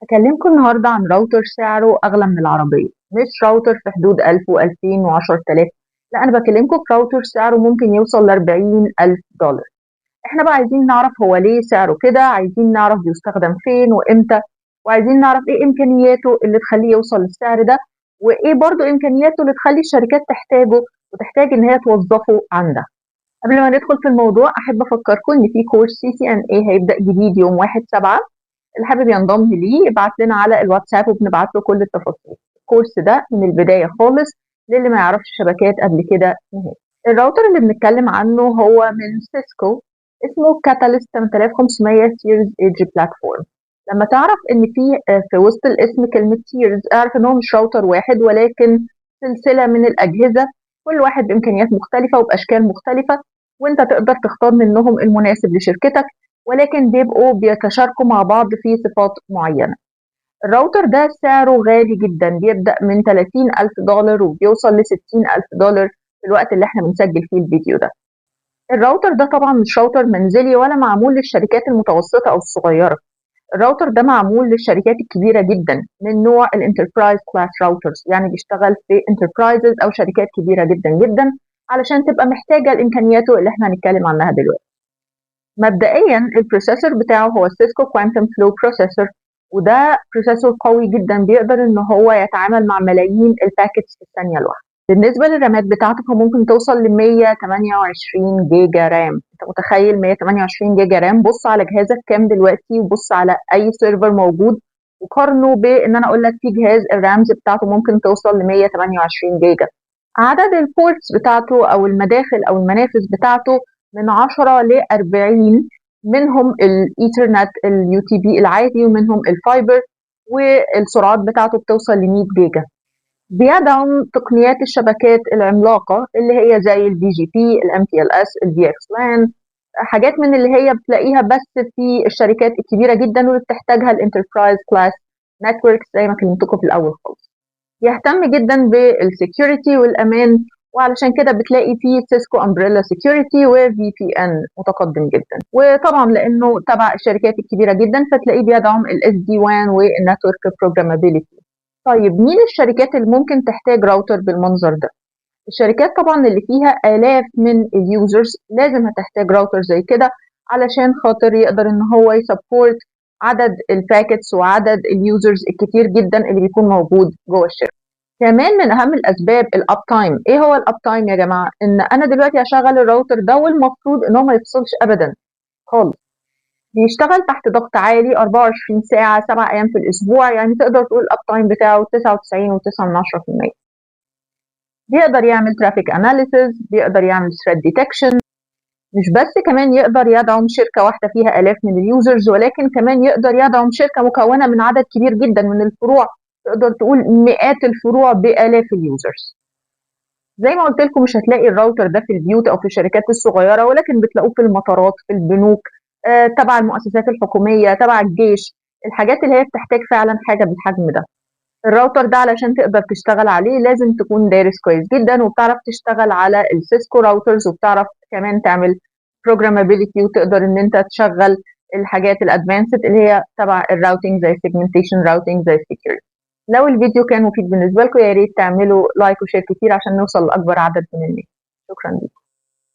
هكلمكم النهاردة عن راوتر سعره أغلى من العربية، مش راوتر في حدود 1000 و2000 و10000. لا، أنا بكلمكم في راوتر سعره ممكن يوصل ل40,000 دولار. احنا بقى عايزين نعرف هو ليه سعره كده، عايزين نعرف بيستخدم فين وإمتى، وعايزين نعرف إيه إمكانياته اللي تخليه يوصل للسعر ده، وإيه برضو إمكانياته اللي تخلي الشركات تحتاجه وتحتاج إن هي توظفه عندها. قبل ما ندخل في الموضوع أحب أفكركم إن في كورس CCNA هيبدأ جديد يوم 1/7. اللي حابب ينضم ليه يبعت لنا على الواتساب وبنبعت له كل التفاصيل. الكورس ده من البداية خالص للي ما يعرفش شبكات قبل كده نهائي. الراوتر اللي بنتكلم عنه هو من سيسكو، اسمه كاتاليست 8500 تيرز ايدج بلاتفورم. لما تعرف ان في وسط الاسم كلمة تيرز اعرف ان هو مش راوتر واحد ولكن سلسلة من الأجهزة، كل واحد بإمكانيات مختلفة وبأشكال مختلفة، وانت تقدر تختار منهم المناسب لشركتك، ولكن بيبقوا بيتشاركوا مع بعض في صفات معينة. الراوتر ده سعره غالي جدا، بيبدأ من 30,000 دولار وبيوصل ل60,000 دولار في الوقت اللي احنا بنسجل فيه الفيديو ده. الراوتر ده طبعا مش راوتر منزلي ولا معمول للشركات المتوسطة أو الصغيرة. الراوتر ده معمول للشركات الكبيرة جدا من نوع الانتربرايز كلاس راوترز، يعني بيشتغل في انتربرايزز أو شركات كبيرة جدا جدا، علشان تبقى محتاجة لإمكانياته اللي احنا هنتكلم عنها دلوقتي. مبدئيا البروسيسور بتاعه هو السيسكو كوانتم فلو بروسيسور، وده بروسيسور قوي جدا بيقدر ان هو يتعامل مع ملايين الباكتس في الثانيه الواحده. بالنسبه للرامات بتاعته فممكن توصل ل 128 جيجا رام. انت متخيل 128 جيجا رام؟ بص على جهازك كام دلوقتي وبص على اي سيرفر موجود وقارنه بان انا اقول لك في جهاز الرامز بتاعته ممكن توصل ل 128 جيجا. عدد البورتس بتاعته او المداخل او المنافذ بتاعته من 10 ل 40، منهم الايثرنت اليو تي بي العادي ومنهم الفايبر، والسرعات بتاعته بتوصل ل 100 جيجا. بيدعم تقنيات الشبكات العملاقة اللي هي زي البي جي بي، الام تي ال اس، الفي اكس لان، حاجات من اللي هي بتلاقيها بس في الشركات الكبيرة جدا واللي بتحتاجها الانتربرايز كلاس نتوركس زي ما كلمتكم في الأول خالص. يهتم جدا بالسكيورتي والامان، وعلشان كده بتلاقي فيه سيسكو امبريلا سكيورتي وفي بي ان متقدم جدا، وطبعا لانه تبع الشركات الكبيره جدا فتلاقيه بيدعم الاس دي وان والنتورك بروجرامابيلتي. طيب مين الشركات اللي ممكن تحتاج راوتر بالمنظر ده؟ الشركات طبعا اللي فيها آلاف من اليوزرز لازم هتحتاج راوتر زي كده، علشان خاطر يقدر ان هو يسبورت عدد الباكتس وعدد اليوزرز الكتير جدا اللي بيكون موجود جوه الشركه. كمان من اهم الاسباب الاب تايم. ايه هو الاب تايم يا جماعه؟ ان انا دلوقتي هشغل الراوتر ده والمفروض ان هو ما يفصلش ابدا خالص. بيشتغل تحت ضغط عالي 24 ساعه 7 ايام في الاسبوع، يعني تقدر تقول الاب تايم بتاعه 99.9%. بيقدر يعمل ترافيك اناليسز، بيقدر يعمل ثريد ديتكشن. مش بس كمان يقدر يدعم شركه واحده فيها الاف من اليوزرز، ولكن كمان يقدر يدعم شركه مكونه من عدد كبير جدا من الفروع، تقدر تقول مئات الفروع بالاف اليوزرز. زي ما قلت لكم مش هتلاقي الراوتر ده في البيوت او في الشركات الصغيره، ولكن بتلاقوه في المطارات، في البنوك، تبع المؤسسات الحكوميه، تبع الجيش، الحاجات اللي هي بتحتاج فعلا حاجه بالحجم ده. الراوتر ده علشان تقدر تشتغل عليه لازم تكون دارس كويس جدا وبتعرف تشتغل على السيسكو راوترز، وبتعرف كمان تعمل programmability وتقدر ان انت تشغل الحاجات الادفانسد اللي هي تبع الراوتنج زي segmentation راوتنج زي security. لو الفيديو كان مفيد بالنسبة لكم يا ريت تعملوا لايك وشير كتير عشان نوصل لأكبر عدد من الناس. شكرا لكم.